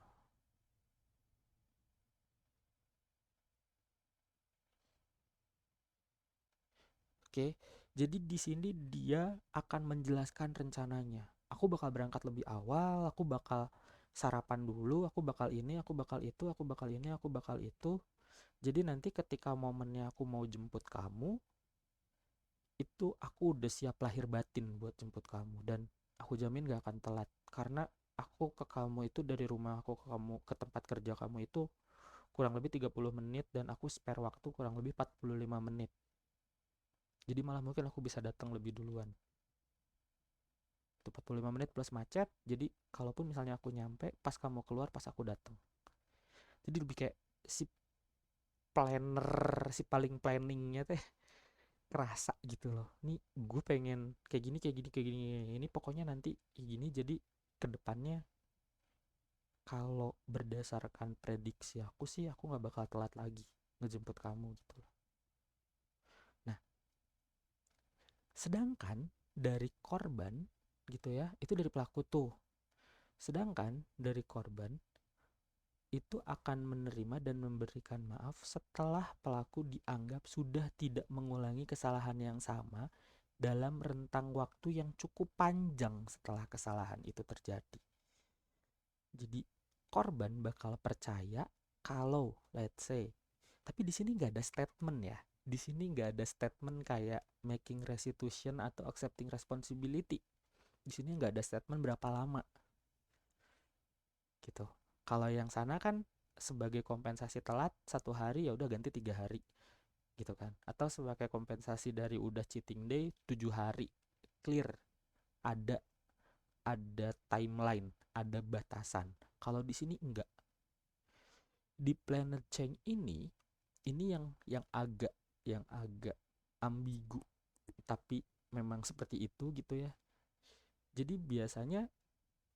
Oke, jadi di sini dia akan menjelaskan rencananya. Aku bakal berangkat lebih awal, aku bakal sarapan dulu, aku bakal ini, aku bakal itu, aku bakal ini, aku bakal itu. Jadi nanti ketika momennya aku mau jemput kamu, itu aku udah siap lahir batin buat jemput kamu, dan aku jamin gak akan telat karena aku ke kamu itu dari rumah aku ke kamu ke tempat kerja kamu itu kurang lebih 30 menit dan aku spare waktu kurang lebih 45 menit. Jadi malah mungkin aku bisa datang lebih duluan. Itu 45 menit plus macet. Jadi kalaupun misalnya aku nyampe pas kamu keluar pas aku datang. Jadi lebih kayak si planner, si paling planningnya teh kerasa gitu loh. Nih gue pengen kayak gini kayak gini kayak gini. Ini pokoknya nanti kayak gini, jadi kedepannya kalau berdasarkan prediksi aku sih aku nggak bakal telat lagi ngejemput kamu gitu loh. Nah, sedangkan dari korban gitu ya, itu dari pelaku tuh. Sedangkan dari korban itu akan menerima dan memberikan maaf setelah pelaku dianggap sudah tidak mengulangi kesalahan yang sama dalam rentang waktu yang cukup panjang setelah kesalahan itu terjadi. Jadi korban bakal percaya kalau let's say, tapi di sini nggak ada statement ya. Di sini nggak ada statement kayak making restitution atau accepting responsibility. Di sini nggak ada statement berapa lama gitu. Kalau yang sana kan sebagai kompensasi telat 1 hari ya udah ganti 3 hari gitu kan. Atau sebagai kompensasi dari udah cheating day 7 hari, clear, ada timeline, ada batasan. Kalau di sini enggak. Di planet change ini yang agak ambigu, tapi memang seperti itu gitu ya. Jadi biasanya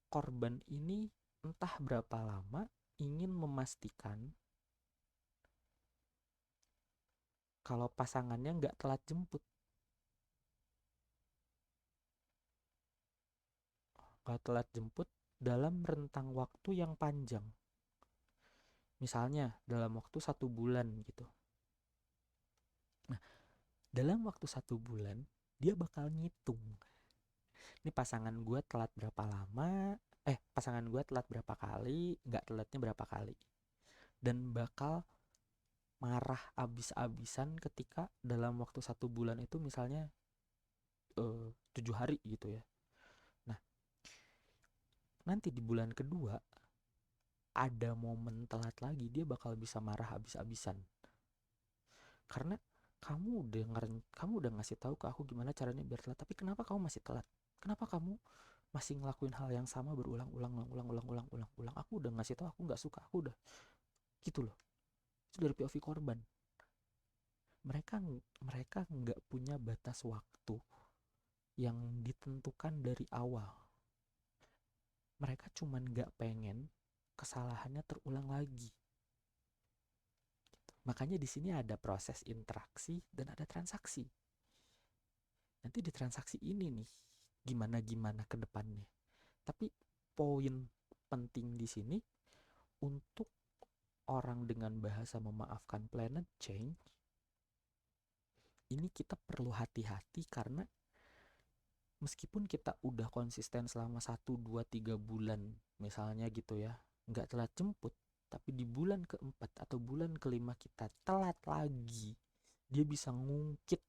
korban ini entah berapa lama ingin memastikan kalau pasangannya nggak telat jemput. Nggak telat jemput dalam rentang waktu yang panjang. Misalnya dalam waktu 1 bulan gitu. Nah, dalam waktu 1 bulan dia bakal ngitung. Ini pasangan gue telat berapa lama, pasangan gue telat berapa kali, nggak telatnya berapa kali. Dan bakal marah abis-abisan ketika dalam waktu 1 bulan itu misalnya 7 hari gitu ya. Nah, nanti di bulan kedua ada momen telat lagi, dia bakal bisa marah abis-abisan. Karena kamu udah ngasih tahu ke aku gimana caranya biar telat, tapi kenapa kamu masih telat? Kenapa kamu masih ngelakuin hal yang sama berulang-ulang. Aku udah ngasih tahu aku nggak suka, aku udah gitu loh. Itu dari POV korban. Mereka nggak punya batas waktu yang ditentukan dari awal. Mereka cuman nggak pengen kesalahannya terulang lagi. Makanya di sini ada proses interaksi dan ada transaksi. Nanti di transaksi ini nih gimana ke depannya. Tapi poin penting di sini, untuk orang dengan bahasa memaafkan planet change, ini kita perlu hati-hati karena meskipun kita udah konsisten selama 1, 2, 3 bulan misalnya gitu ya, nggak telat jemput, tapi di bulan keempat atau bulan kelima kita telat lagi, dia bisa ngungkit.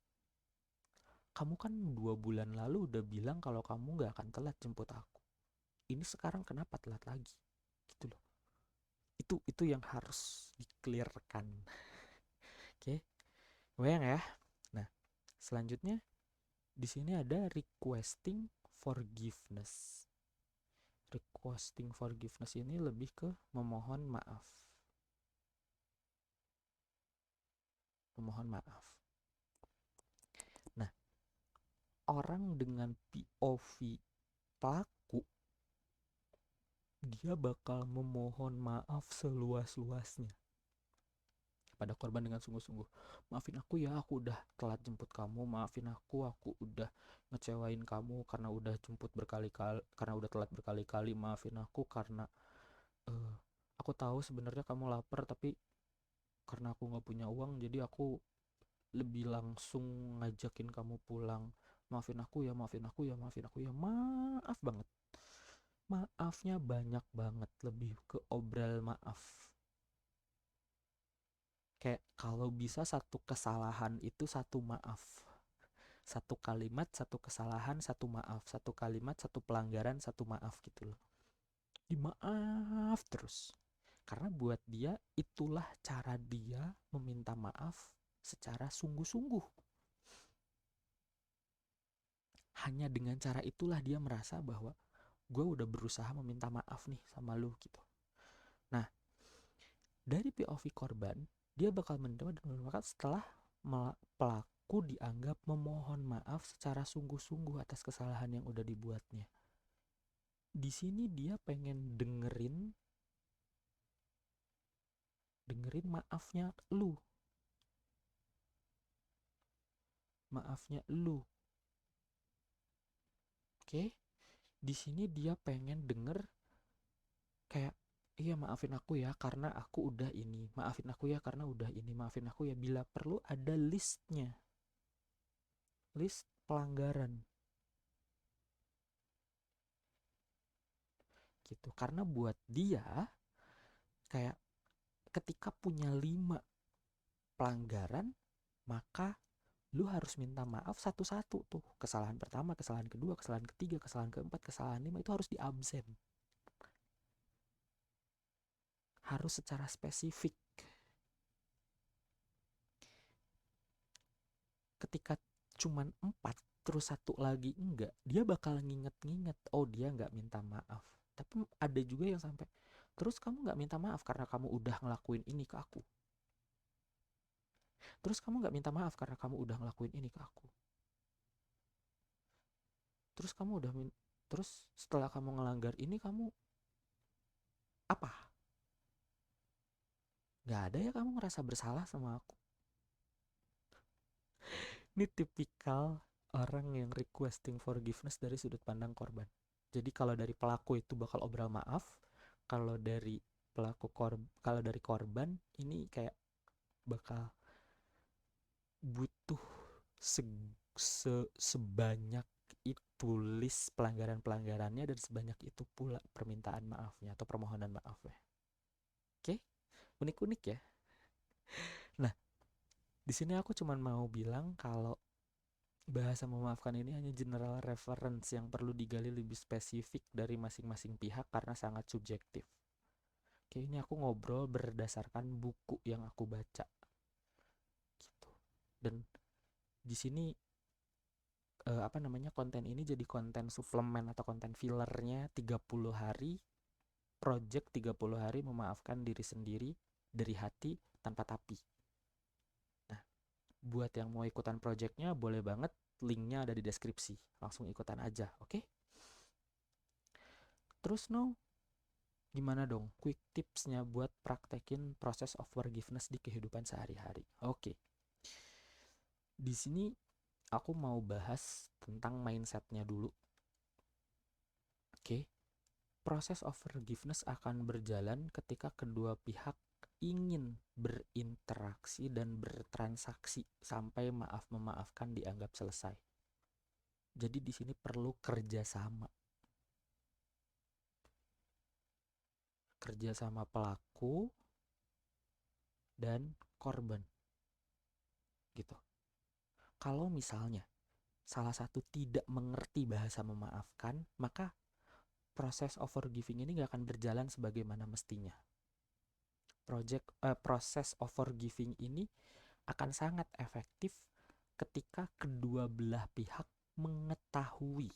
Kamu kan 2 bulan lalu udah bilang kalau kamu nggak akan telat jemput aku. Ini sekarang kenapa telat lagi? Gitu loh. Itu yang harus di-clearkan. Oke, bayang ya. Nah, selanjutnya di sini ada requesting forgiveness. Requesting forgiveness ini lebih ke memohon maaf. Memohon maaf. Nah, orang dengan POV pelaku, dia bakal memohon maaf seluas-luasnya pada korban dengan sungguh-sungguh. Maafin aku ya, aku udah telat jemput kamu. Maafin aku udah ngecewain kamu karena udah jemput berkali-kali, karena udah telat berkali-kali. Maafin aku karena uh, aku tahu sebenarnya kamu lapar, tapi karena aku nggak punya uang, jadi aku lebih langsung ngajakin kamu pulang. Maafin aku ya, maafin aku ya, maafin aku ya. Maaf banget. Maafnya banyak banget, lebih ke obral maaf. Kayak kalau bisa satu kesalahan itu satu maaf. Satu kalimat, satu kesalahan, satu maaf. Satu kalimat, satu pelanggaran, satu maaf gitu loh. Di maaf terus. Karena buat dia itulah cara dia meminta maaf secara sungguh-sungguh. hanya dengan cara itulah dia merasa bahwa gue udah berusaha meminta maaf nih sama lu gitu. Nah, dari POV korban, dia bakal menerima dan memaafkan setelah pelaku dianggap memohon maaf secara sungguh-sungguh atas kesalahan yang udah dibuatnya. Di sini dia pengen dengerin maafnya lu. Maafnya lu. Oke? Di sini dia pengen denger kayak, iya maafin aku ya karena aku udah ini, maafin aku ya karena udah ini, maafin aku ya, bila perlu ada listnya, list pelanggaran gitu. Karena buat dia kayak ketika punya 5 pelanggaran, maka lu harus minta maaf satu-satu tuh. Kesalahan pertama, kesalahan kedua, kesalahan ketiga, kesalahan keempat, kesalahan 5 itu harus di absen. Harus secara spesifik. Ketika cuman 4 terus satu lagi enggak, dia bakal nginget-nginget, oh dia nggak minta maaf. Tapi ada juga yang sampai, terus kamu nggak minta maaf karena kamu udah ngelakuin ini ke aku. Terus kamu nggak minta maaf karena kamu udah ngelakuin ini ke aku. Terus kamu udah terus setelah kamu ngelanggar ini kamu apa? Nggak ada ya kamu ngerasa bersalah sama aku. Ini tipikal orang yang requesting forgiveness dari sudut pandang korban. Jadi kalau dari pelaku itu bakal obral maaf, kalau dari kalau dari korban ini kayak bakal butuh sebanyak itu list pelanggaran-pelanggarannya dan sebanyak itu pula permintaan maafnya atau permohonan maafnya. Oke, unik-unik ya. Nah, di sini aku cuma mau bilang kalau bahasa memaafkan ini hanya general reference yang perlu digali lebih spesifik dari masing-masing pihak karena sangat subjektif. Oke, ini aku ngobrol berdasarkan buku yang aku baca. Gitu. Dan di sini konten ini jadi konten suplemen atau konten fillernya 30 hari project 30 hari memaafkan diri sendiri dari hati tanpa tapi. Nah, buat yang mau ikutan projectnya boleh banget, linknya ada di deskripsi, langsung ikutan aja, oke? Terus gimana dong quick tipsnya buat praktekin proses of forgiveness di kehidupan sehari-hari? Oke, di sini aku mau bahas tentang mindsetnya dulu. Oke, proses of forgiveness akan berjalan ketika kedua pihak ingin berinteraksi dan bertransaksi sampai maaf memaafkan dianggap selesai. Jadi di sini perlu kerjasama. Kerjasama pelaku dan korban. Gitu. Kalau misalnya salah satu tidak mengerti bahasa memaafkan, maka proses of forgiving ini gak akan berjalan sebagaimana mestinya. Proses of forgiving ini akan sangat efektif ketika kedua belah pihak mengetahui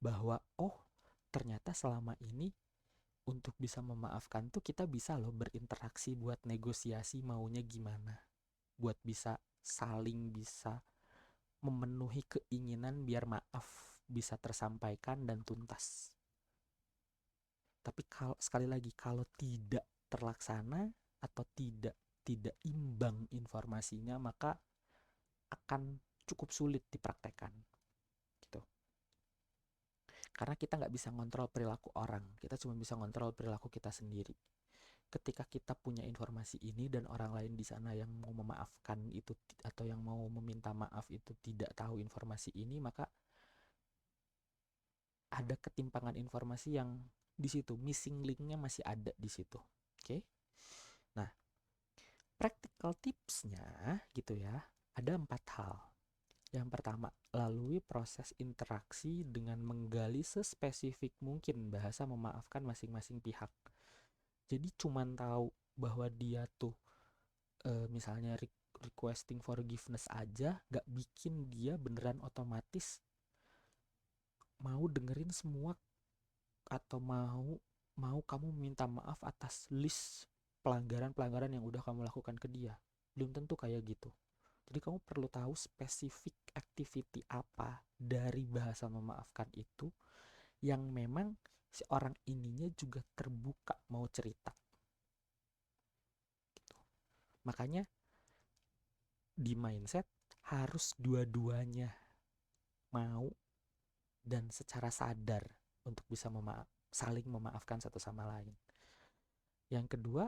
bahwa ternyata selama ini untuk bisa memaafkan tuh kita bisa loh berinteraksi buat negosiasi maunya gimana, buat bisa saling bisa memenuhi keinginan biar maaf bisa tersampaikan dan tuntas. Tapi sekali lagi kalau tidak terlaksana atau tidak imbang informasinya, maka akan cukup sulit dipraktekkan gitu. Karena kita nggak bisa ngontrol perilaku orang, kita cuma bisa ngontrol perilaku kita sendiri. Ketika kita punya informasi ini dan orang lain di sana yang mau memaafkan itu atau yang mau meminta maaf itu tidak tahu informasi ini, maka ada ketimpangan informasi yang di situ, missing linknya masih ada di situ. Oke. Nah, practical tipsnya gitu ya, ada 4 hal. Yang pertama, lalui proses interaksi dengan menggali sespesifik mungkin bahasa memaafkan masing-masing pihak. Jadi cuman tahu bahwa dia tuh misalnya requesting forgiveness aja gak bikin dia beneran otomatis mau dengerin semua, atau mau kamu minta maaf atas list pelanggaran-pelanggaran yang udah kamu lakukan ke dia. Belum tentu kayak gitu. Jadi kamu perlu tahu spesifik activity apa dari bahasa memaafkan itu yang memang si orang ininya juga terbuka mau cerita. Gitu. Makanya di mindset harus dua-duanya mau dan secara sadar untuk bisa saling memaafkan satu sama lain. Yang kedua,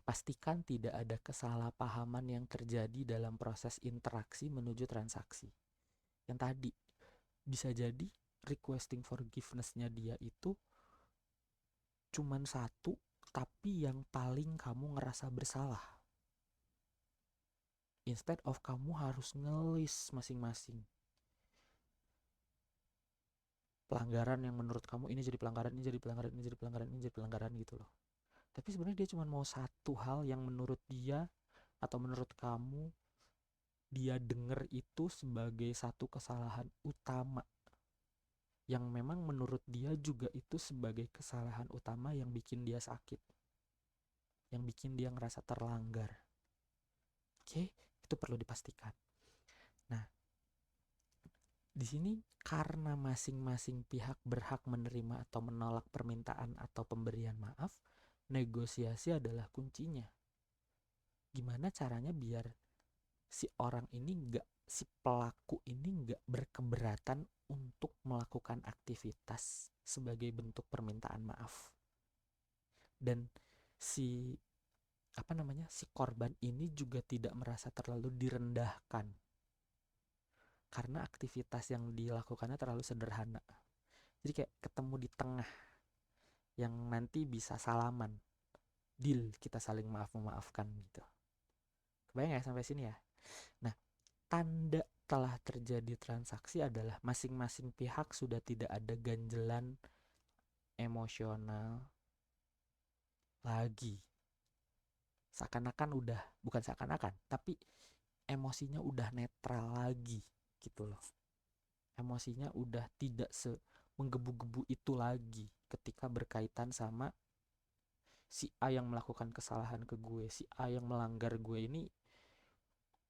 pastikan tidak ada kesalahpahaman yang terjadi dalam proses interaksi menuju transaksi. Yang tadi, bisa jadi requesting forgiveness-nya dia itu cuman satu, tapi yang paling kamu ngerasa bersalah. Instead of kamu harus ngelis masing-masing pelanggaran yang menurut kamu ini jadi pelanggaran, ini jadi pelanggaran, ini jadi pelanggaran, ini jadi pelanggaran gitu loh. Tapi sebenarnya dia cuma mau satu hal yang menurut dia atau menurut kamu dia denger itu sebagai satu kesalahan utama, yang memang menurut dia juga itu sebagai kesalahan utama yang bikin dia sakit, yang bikin dia ngerasa terlanggar. Oke, itu perlu dipastikan. Nah, di sini karena masing-masing pihak berhak menerima atau menolak permintaan atau pemberian maaf, negosiasi adalah kuncinya. Gimana caranya biar si orang ini si pelaku ini nggak berkeberatan untuk melakukan aktivitas sebagai bentuk permintaan maaf. Dan si korban ini juga tidak merasa terlalu direndahkan karena aktivitas yang dilakukannya terlalu sederhana. Jadi kayak ketemu di tengah yang nanti bisa salaman, deal, kita saling maaf-memaafkan gitu. Kebayang ya sampai sini ya? Nah, tanda telah terjadi transaksi adalah masing-masing pihak sudah tidak ada ganjelan emosional lagi. Seakan-akan udah, bukan seakan-akan, tapi emosinya udah netral lagi gitu loh. Emosinya udah tidak menggebu-gebu itu lagi ketika berkaitan sama si A yang melakukan kesalahan ke gue, si A yang melanggar gue ini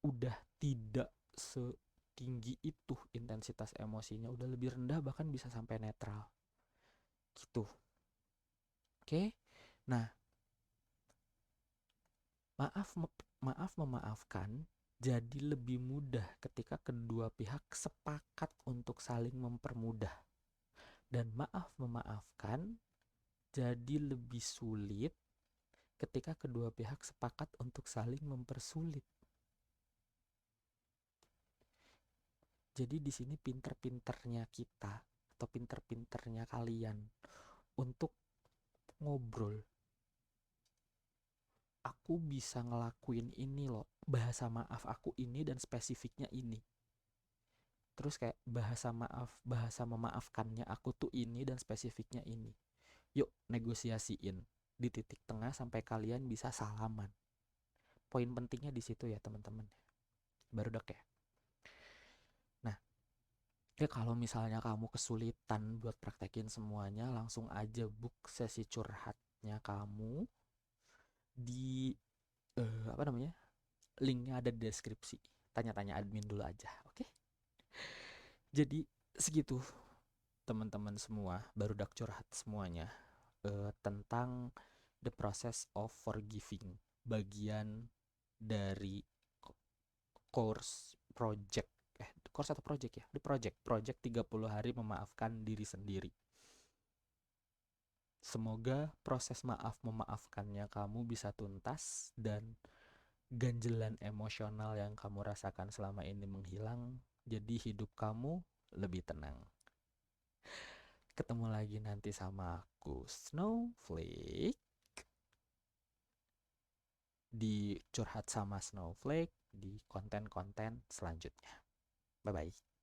udah tidak setinggi itu intensitas emosinya, udah lebih rendah, bahkan bisa sampai netral gitu. Oke. Nah, maaf memaafkan jadi lebih mudah ketika kedua pihak sepakat untuk saling mempermudah. Dan maaf memaafkan jadi lebih sulit ketika kedua pihak sepakat untuk saling mempersulit. Jadi di sini pinter-pinternya kita atau pinter-pinternya kalian untuk ngobrol. Aku bisa ngelakuin ini loh, bahasa maaf aku ini dan spesifiknya ini. Terus kayak bahasa memaafkannya aku tuh ini dan spesifiknya ini. Yuk negosiasiin di titik tengah sampai kalian bisa salaman. Poin pentingnya di situ ya teman-teman. Baru dok ya. Nah, ya kalau misalnya kamu kesulitan buat praktekin semuanya, langsung aja book sesi curhatnya kamu di linknya ada di deskripsi. Tanya-tanya admin dulu aja, oke? Jadi segitu teman-teman semua, baru dak curhat semuanya tentang the process of forgiving, bagian dari course atau project ya, di project 30 hari memaafkan diri sendiri. Semoga proses maaf memaafkannya kamu bisa tuntas dan ganjelan emosional yang kamu rasakan selama ini menghilang, jadi hidup kamu lebih tenang. Ketemu lagi nanti sama aku, Snowflake, di curhat sama Snowflake di konten-konten selanjutnya. Bye-bye.